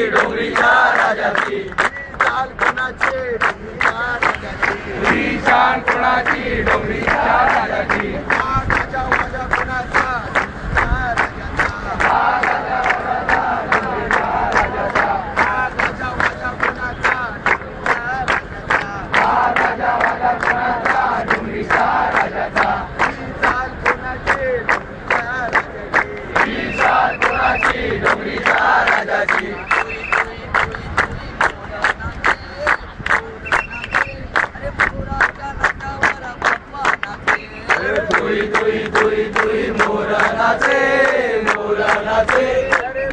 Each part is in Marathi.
डोंगरीच्या राजाची चाल कुणाची डोंगरीच्या राजाची राजा वाजा कुणाचा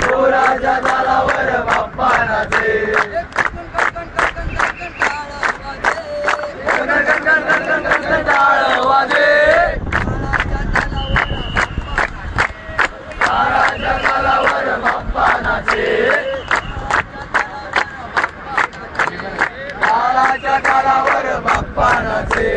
मोराच्या तालावर बाप्पा नाचे टाळ वाजे तालाच्या तालावर बाप्पा नाचे तालाच्या तालावर बाप्पा नाचे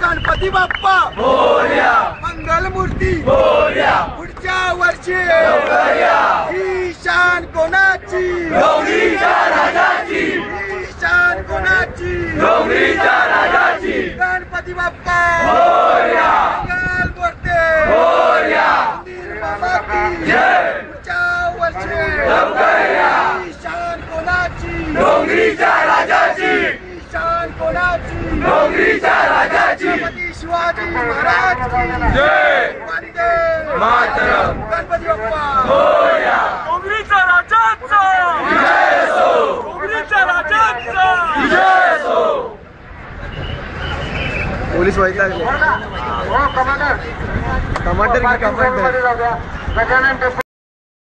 गणपती बाप्पा मोरया मंगल मूर्ती मोरया पुढच्या वर्षी ही शान कोणाची डोंगरीच्या राजाची ही शान कोणाची डोंगरीच्या राजाची गणपती बाप्पा मोरया मंगल मूर्ती मोरया मंदिर बाबा की जय पुढच्या वर्षी ही शान कोणाची डोंगरीच्या राजाची शान कोणाची डोंगरीच्या राजाची छत्रपती शिवाजी महाराज की जय वंदे मातरम गणपती बाप्पा मोरया डोंगरीच्या राजाचा विजय असो डोंगरीच्या राजाचा विजय असो पोलीस व्हायला लागले कमांडर कमांडर